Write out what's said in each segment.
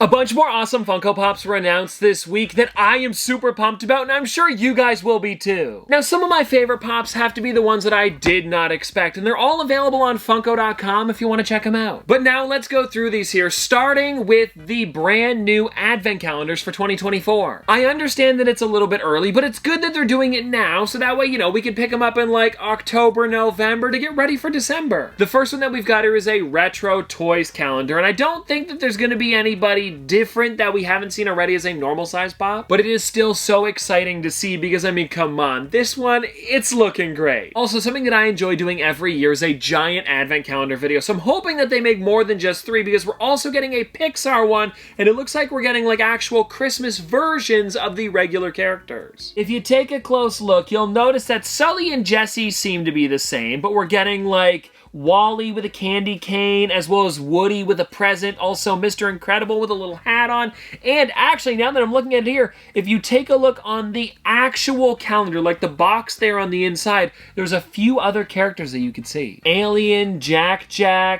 A bunch more awesome Funko Pops were announced this week that I am super pumped about, and I'm sure you guys will be too. Now, some of my favorite Pops have to be the ones that I did not expect, and they're all available on Funko.com if you want to check them out. But now let's go through these here, starting with the brand new Advent calendars for 2024. I understand that it's a little bit early, but it's good that they're doing it now, so that way, you know, we can pick them up in like October, November to get ready for December. The first one that we've got here is a retro toys calendar, and I don't think that there's going to be anybody different that we haven't seen already as a normal size pop, but it is still so exciting to see because, I mean, come on, this one, it's looking great. Also, something that I enjoy doing every year is a giant Advent calendar video, so I'm hoping that they make more than just 3 because we're also getting a Pixar one, and it looks like we're getting like actual Christmas versions of the regular characters. If you take a close look, you'll notice that Sully and Jesse seem to be the same, but we're getting like Wally with a candy cane, as well as Woody with a present, also Mr. Incredible with a little hat on, and actually, now that I'm looking at it here, if you take a look on the actual calendar, like the box there on the inside, there's a few other characters that you can see. Alien, Jack,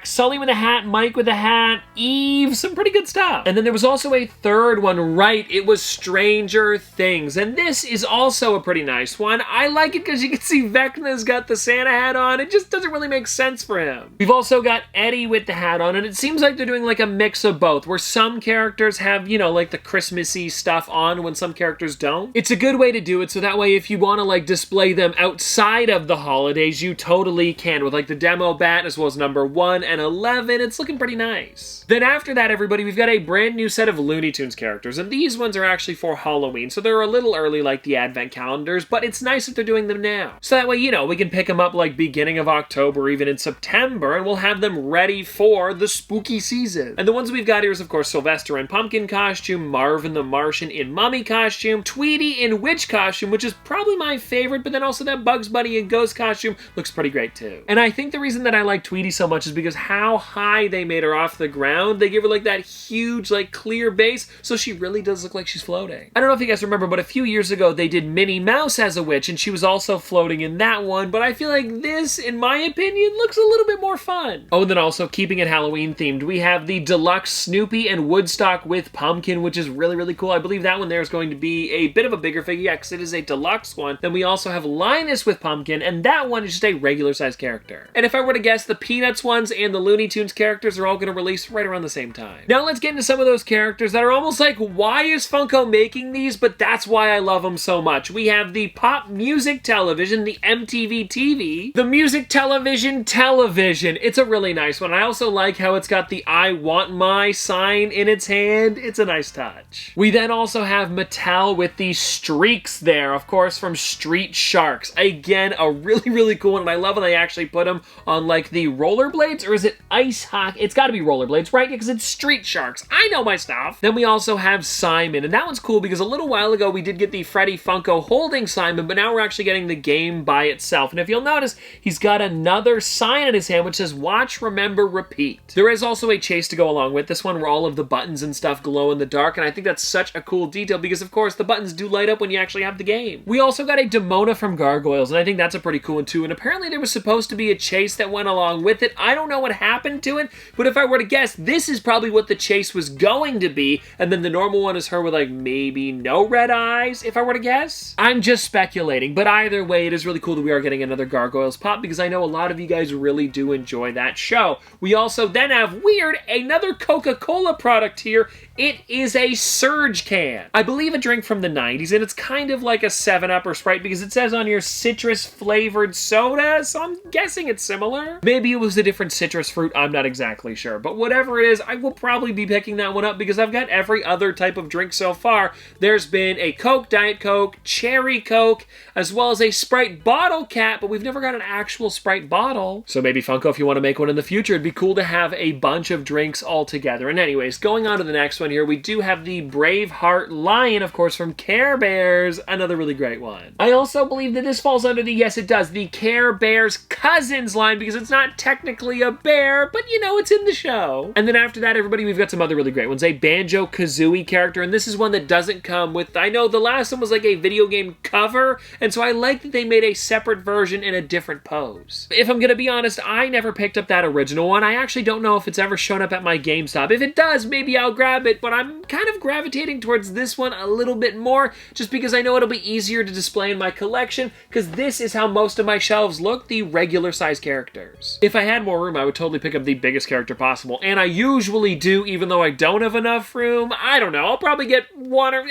Sully with a hat, Mike with a hat, Eve, some pretty good stuff. And then there was also a third one, right, it was Stranger Things, and this is also a pretty nice one. I like it because you can see Vecna's got the Santa hat on. It just doesn't really make sense for him. We've also got Eddie with the hat on, and it seems like they're doing like a mix of both, where some characters have, you know, like the Christmassy stuff on when some characters don't. It's a good way to do it, so that way if you want to like display them outside of the holidays, you totally can, with like the demo bat as well as number 1 and 11. It's looking pretty nice. Then after that, everybody, we've got a brand new set of Looney Tunes characters, and these ones are actually for Halloween, so they're a little early like the Advent calendars, but it's nice that they're doing them now. So that way, you know, we can pick them up like beginning of October, or even in September, and we'll have them ready for the spooky season. And the ones we've got here is, of course, Sylvester in pumpkin costume, Marvin the Martian in mummy costume, Tweety in witch costume, which is probably my favorite, but then also that Bugs Bunny in ghost costume looks pretty great too. And I think the reason that I like Tweety so much is because how high they made her off the ground. They give her like that huge, like clear base, so she really does look like she's floating. I don't know if you guys remember, but a few years ago they did Minnie Mouse as a witch, and she was also floating in that one, but I feel like this, in my opinion, looks a little bit more fun. Oh, and then also, keeping it Halloween themed, we have the deluxe Snoopy and Woodstock with pumpkin, which is really, really cool. I believe that one there is going to be a bit of a bigger figure, yeah, because it is a deluxe one. Then we also have Linus with pumpkin, and that one is just a regular size character. And if I were to guess, the Peanuts ones and the Looney Tunes characters are all going to release right around the same time. Now let's get into some of those characters that are almost like, why is Funko making these? But that's why I love them so much. We have the Pop Music Television, the MTV TV, the Music Television Television. It's a really nice one. I also like how it's got the I want my sign in its hand. It's a nice touch. We then also have Mattel with the streaks there, of course, from Street Sharks. Again, a really, really cool one, and I love when they actually put them on like the rollerblades, or is it ice hockey? It's gotta be rollerblades, right? Because it's Street Sharks. I know my stuff. Then we also have Simon, and that one's cool because a little while ago we did get the Freddy Funko holding Simon, but now we're actually getting the game by itself. And if you'll notice, he's got another sign in his hand which says watch, remember, repeat. There is also a chase to go along with this one where all of the buttons and stuff glow in the dark, and I think that's such a cool detail because, of course, the buttons do light up when you actually have the game. We also got a Demona from Gargoyles, and I think that's a pretty cool one too, and apparently there was supposed to be a chase that went along with it. I don't know what happened to it, but if I were to guess, this is probably what the chase was going to be, and then the normal one is her with like maybe no red eyes, if I were to guess. I'm just speculating, but either way, it is really cool that we are getting another Gargoyles pop because I know a lot of you guys really do enjoy that show. We also then have Weird, another Coca-Cola product here. It is a Surge can. I believe a drink from the 90s, and it's kind of like a 7-Up or Sprite because it says on your citrus-flavored soda, so I'm guessing it's similar. Maybe it was a different citrus fruit, I'm not exactly sure. But whatever it is, I will probably be picking that one up because I've got every other type of drink so far. There's been a Coke, Diet Coke, Cherry Coke, as well as a Sprite bottle cap, but we've never got an actual Sprite bottle. So maybe Funko, if you want to make one in the future, it'd be cool to have a bunch of drinks all together. And anyways, going on to the next one here, we do have the Braveheart Lion, of course, from Care Bears, another really great one. I also believe that this falls under the, yes it does, the Care Bears Cousins line because it's not technically a bear, but you know, it's in the show. And then after that, everybody, we've got some other really great ones. A Banjo-Kazooie character, and this is one that doesn't come with, I know the last one was like a video game cover, and so I like that they made a separate version in a different pose. If I'm gonna be honest, I never picked up that original one. I actually don't know if it's ever shown up at my GameStop. If it does, maybe I'll grab it, outfit, but I'm kind of gravitating towards this one a little bit more, just because I know it'll be easier to display in my collection, because this is how most of my shelves look, the regular size characters. If I had more room, I would totally pick up the biggest character possible, and I usually do, even though I don't have enough room. I don't know, I'll probably get one, or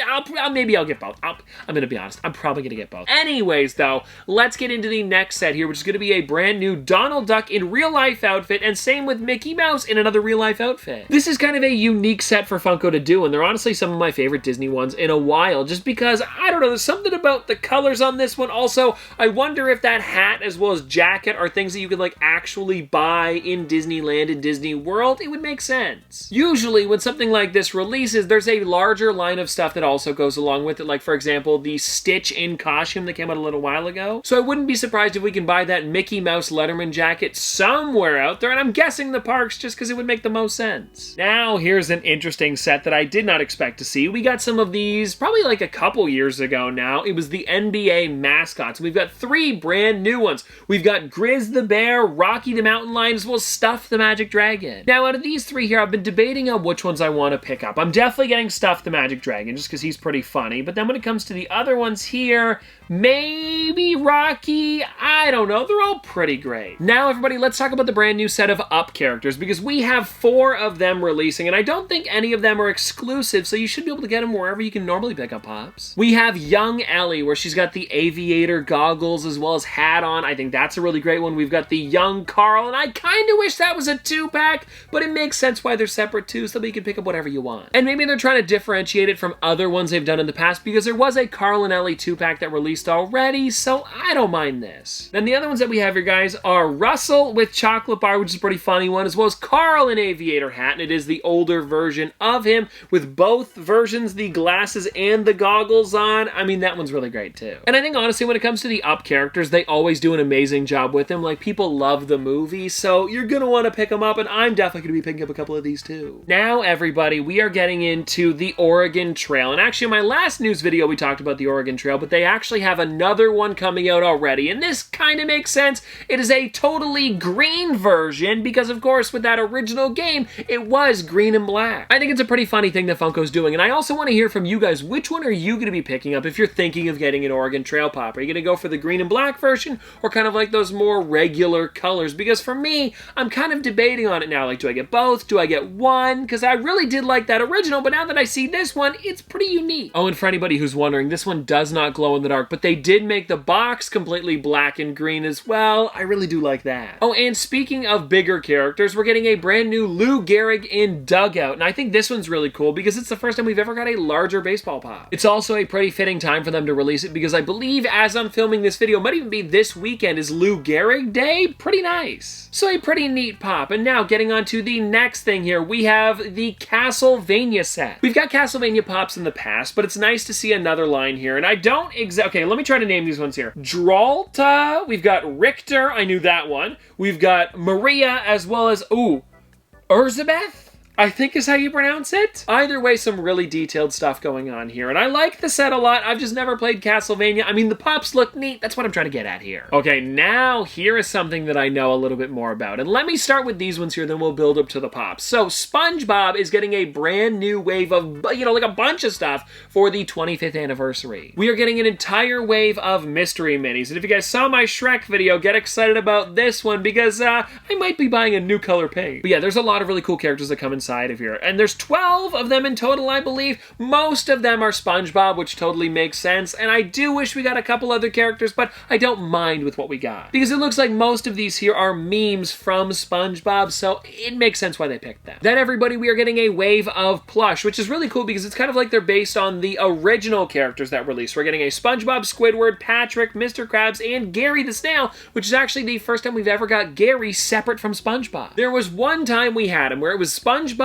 maybe I'll get both. I'm gonna be honest, I'm probably gonna get both. Anyways, though, let's get into the next set here, which is gonna be a brand new Donald Duck in real life outfit, and same with Mickey Mouse in another real life outfit. This is kind of a unique set for Funko to do, and they're honestly some of my favorite Disney ones in a while, just because, I don't know, there's something about the colors on this one. Also, I wonder if that hat as well as jacket are things that you could like actually buy in Disneyland and Disney World. It would make sense. Usually when something like this releases, there's a larger line of stuff that also goes along with it, like for example the Stitch in costume that came out a little while ago. So I wouldn't be surprised if we can buy that Mickey Mouse Letterman jacket somewhere out there, and I'm guessing the parks, just because it would make the most sense. Now here's an interesting set that I did not expect to see. We got some of these probably like a couple years ago now. It was the NBA mascots. We've got 3 brand new ones. We've got Grizz the Bear, Rocky the Mountain Lion, as well as Stuff the Magic Dragon. Now out of these 3 here, I've been debating on which ones I want to pick up. I'm definitely getting Stuff the Magic Dragon just because he's pretty funny, but then when it comes to the other ones here, maybe Rocky, I don't know, they're all pretty great. Now everybody, let's talk about the brand new set of Up characters, because we have 4 of them releasing, and I don't think any of them are exclusive, so you should be able to get them wherever you can normally pick up Pops. We have Young Ellie, where she's got the aviator goggles as well as hat on. I think that's a really great one. We've got the Young Carl, and I kind of wish that was a 2-pack, but it makes sense why they're separate too, so that you can pick up whatever you want. And maybe they're trying to differentiate it from other ones they've done in the past, because there was a Carl and Ellie 2-pack that released already, so I don't mind this. Then the other ones that we have here, guys, are Russell with chocolate bar, which is a pretty funny one, as well as Carl in aviator hat, and it is the older version of him with both versions, the glasses and the goggles on. I mean, that one's really great too. And I think honestly, when it comes to the Up characters, they always do an amazing job with them. Like, people love the movie, so you're gonna want to pick them up, and I'm definitely gonna be picking up a couple of these too. Now, everybody, we are getting into the Oregon Trail, and actually in my last news video we talked about the Oregon Trail, but they actually have another one coming out already, and this kind of makes sense. It is a totally green version, because of course with that original game it was green and black. I think it's a pretty funny thing that Funko's doing, and I also want to hear from you guys, which one are you going to be picking up if you're thinking of getting an Oregon Trail Pop? Are you going to go for the green and black version, or kind of like those more regular colors? Because for me, I'm kind of debating on it now, like, do I get both? Do I get one? Because I really did like that original, but now that I see this one, it's pretty unique. Oh, and for anybody who's wondering, this one does not glow in the dark, but they did make the box completely black and green as well. I really do like that. Oh, and speaking of bigger characters, we're getting a brand new Lou Gehrig in Dugout, and I think this one's really cool because it's the first time we've ever got a larger baseball pop. It's also a pretty fitting time for them to release it, because I believe as I'm filming this video, it might even be this weekend is Lou Gehrig Day. Pretty nice. So a pretty neat pop. And now getting on to the next thing here, we have the Castlevania set. We've got Castlevania pops in the past, but it's nice to see another line here, and I don't okay, let me try to name these ones here. Dralta, we've got Richter, I knew that one. We've got Maria, as well as, Elizabeth? I think is how you pronounce it. Either way, some really detailed stuff going on here, and I like the set a lot. I've just never played Castlevania. I mean, the pops look neat. That's what I'm trying to get at here. Okay, now here is something that I know a little bit more about, and let me start with these ones here, then we'll build up to the pops. So SpongeBob is getting a brand new wave of, like a bunch of stuff for the 25th anniversary. We are getting an entire wave of mystery minis, and if you guys saw my Shrek video, get excited about this one, because I might be buying a new color paint. But yeah, there's a lot of really cool characters that come inside of here, and there's 12 of them in total, I believe. Most of them are SpongeBob, which totally makes sense, and I do wish we got a couple other characters, but I don't mind with what we got, because it looks like most of these here are memes from SpongeBob, so it makes sense why they picked them. Then everybody, we are getting a wave of plush, which is really cool because it's kind of like they're based on the original characters that released. We're getting a SpongeBob, Squidward, Patrick, Mr. Krabs, and Gary the Snail, which is actually the first time we've ever got Gary separate from SpongeBob. There was one time we had him where it was SpongeBob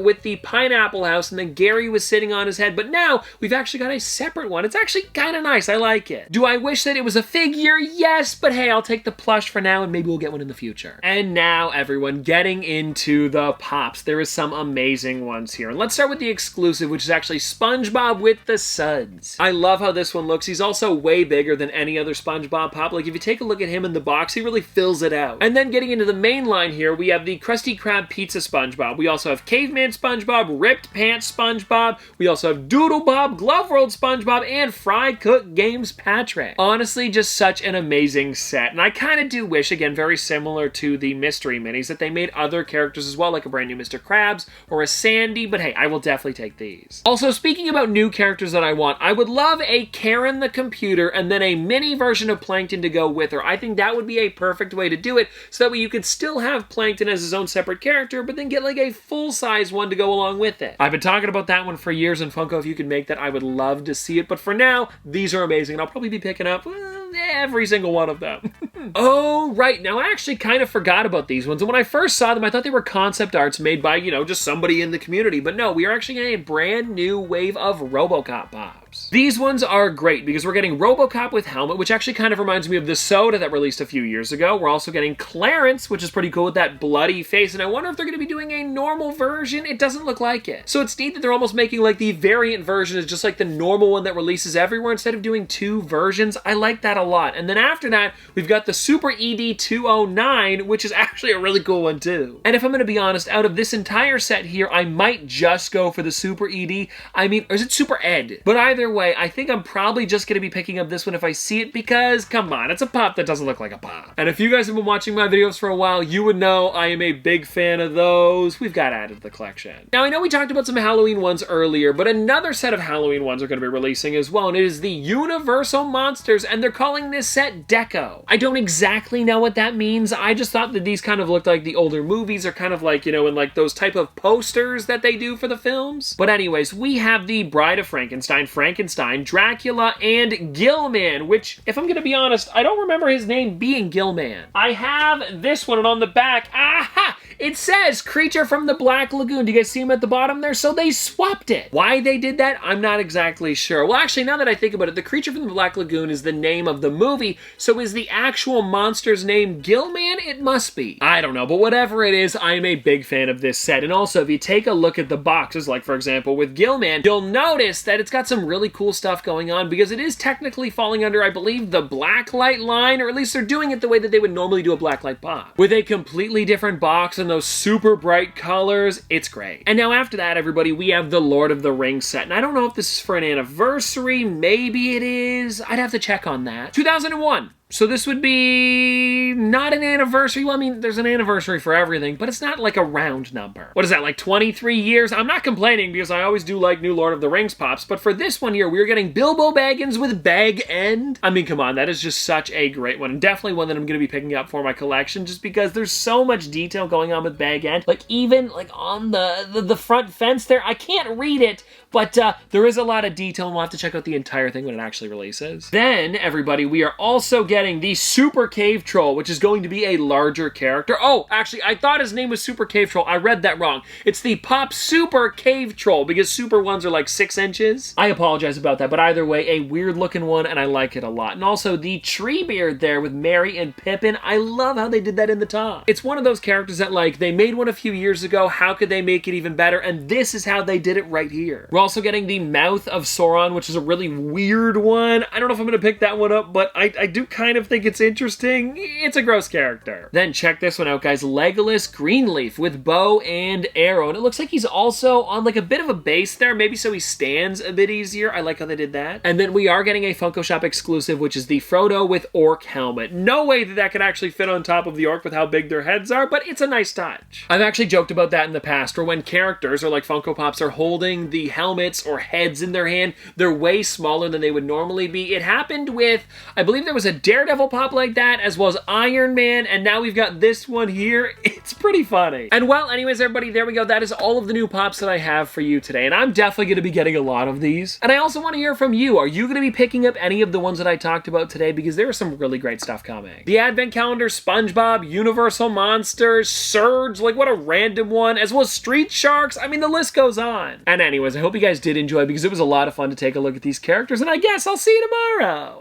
with the pineapple house, and then Gary was sitting on his head, but now we've actually got a separate one. It's actually kind of nice. I like it. Do I wish that it was a figure? Yes, but hey, I'll take the plush for now, and maybe we'll get one in the future. And now, everyone, getting into the pops. There is some amazing ones here. And let's start with the exclusive, which is actually SpongeBob with the suds. I love how this one looks. He's also way bigger than any other SpongeBob pop. Like, if you take a look at him in the box, he really fills it out. And then getting into the main line here, we have the Krusty Krab Pizza SpongeBob. We also have have Caveman SpongeBob, Ripped Pants SpongeBob. We also have Doodle Bob, Glove World SpongeBob, and Fry Cook Games Patrick. Honestly, just such an amazing set. And I kind of do wish, again, very similar to the mystery minis, that they made other characters as well, like a brand new Mr. Krabs or a Sandy, but hey, I will definitely take these. Also, speaking about new characters that I want, I would love a Karen the computer and then a mini version of Plankton to go with her. I think that would be a perfect way to do it, so that way you could still have Plankton as his own separate character, but then get like a full-size one to go along with it. I've been talking about that one for years, and Funko, if you could make that, I would love to see it, but for now, these are amazing, and I'll probably be picking up every single one of them. Oh, right. Now, I actually kind of forgot about these ones, and when I first saw them, I thought they were concept arts made by, just somebody in the community, but no, we are actually getting a brand new wave of RoboCop Pops. These ones are great because we're getting RoboCop with helmet, which actually kind of reminds me of the soda that released a few years ago. We're also getting Clarence, which is pretty cool with that bloody face, and I wonder if they're going to be doing a normal version. It doesn't look like it. So it's neat that they're almost making like the variant version is just like the normal one that releases everywhere instead of doing two versions. I like that a lot. And then after that, we've got the Super ED 209, which is actually a really cool one too. And if I'm going to be honest, out of this entire set here, I might just go for the Super ED. Or is it Super Ed? But either way, I think I'm probably just going to be picking up this one if I see it because, come on, it's a pop that doesn't look like a pop. And if you guys have been watching my videos for a while, you would know I am a big fan of those. We've got added to the collection. Now, I know we talked about some Halloween ones earlier, but another set of Halloween ones are going to be releasing as well, and it is the Universal Monsters, and they're calling this set Deco. I don't exactly know what that means. I just thought that these kind of looked like the older movies, or kind of like, in like those type of posters that they do for the films. But anyways, we have the Bride of Frankenstein, Dracula, and Gilman, which, if I'm going to be honest, I don't remember his name being Gilman. I have this one, and on the back, aha! It says Creature from the Black Lagoon. Do you guys see him at the bottom there? So they swapped it. Why they did that, I'm not exactly sure. Well, actually, now that I think about it, the Creature from the Black Lagoon is the name of the movie, so is the actual monster's name Gilman? It must be. I don't know, but whatever it is, I am a big fan of this set. And also, if you take a look at the boxes, like for example with Gilman, you'll notice that it's got some really cool stuff going on because it is technically falling under, I believe, the Blacklight line, or at least they're doing it the way that they would normally do a Blacklight pop. With a completely different box and those super bright colors, it's great. And now after that, everybody, we have the Lord of the Rings set. And I don't know if this is for an anniversary, maybe it is. I'd have to check on that. 2001. So this would be not an anniversary. Well, I mean, there's an anniversary for everything, but it's not like a round number. What is that, like 23 years? I'm not complaining because I always do like new Lord of the Rings pops, but for this one here, we're getting Bilbo Baggins with Bag End. I mean, come on, that is just such a great one, and definitely one that I'm going to be picking up for my collection just because there's so much detail going on with Bag End. Like, even like on the front fence there, I can't read it, but there is a lot of detail, and we'll have to check out the entire thing when it actually releases. Then, everybody, we are also getting the Super Cave Troll, which is going to be a larger character. Oh, actually, I thought his name was Super Cave Troll. I read that wrong. It's the Pop Super Cave Troll, because super ones are like 6 inches. I apologize about that, but either way, a weird looking one, and I like it a lot. And also, the Treebeard there with Merry and Pippin. I love how they did that in the top. It's one of those characters that, like, they made one a few years ago. How could they make it even better? And this is how they did it right here. We're also getting the Mouth of Sauron, which is a really weird one. I don't know if I'm going to pick that one up, but I do kind of think it's interesting. It's a gross character. Then check this one out, guys. Legolas Greenleaf with bow and arrow. And it looks like he's also on like a bit of a base there, maybe so he stands a bit easier. I like how they did that. And then we are getting a Funko Shop exclusive, which is the Frodo with orc helmet. No way that could actually fit on top of the orc with how big their heads are, but it's a nice touch. I've actually joked about that in the past, where when characters or like Funko Pops are holding the helmets or heads in their hand, they're way smaller than they would normally be. It happened with, I believe there was a Daredevil pop like that, as well as Iron Man, and now we've got this one here. It's pretty funny. And well, anyways, everybody, there we go. That is all of the new pops that I have for you today, and I'm definitely going to be getting a lot of these. And I also want to hear from you. Are you going to be picking up any of the ones that I talked about today? Because there is some really great stuff coming. The Advent Calendar, SpongeBob, Universal Monsters, Surge, like what a random one, as well as Street Sharks. I mean, the list goes on. And anyways, I hope you guys did enjoy, because it was a lot of fun to take a look at these characters, and I guess I'll see you tomorrow.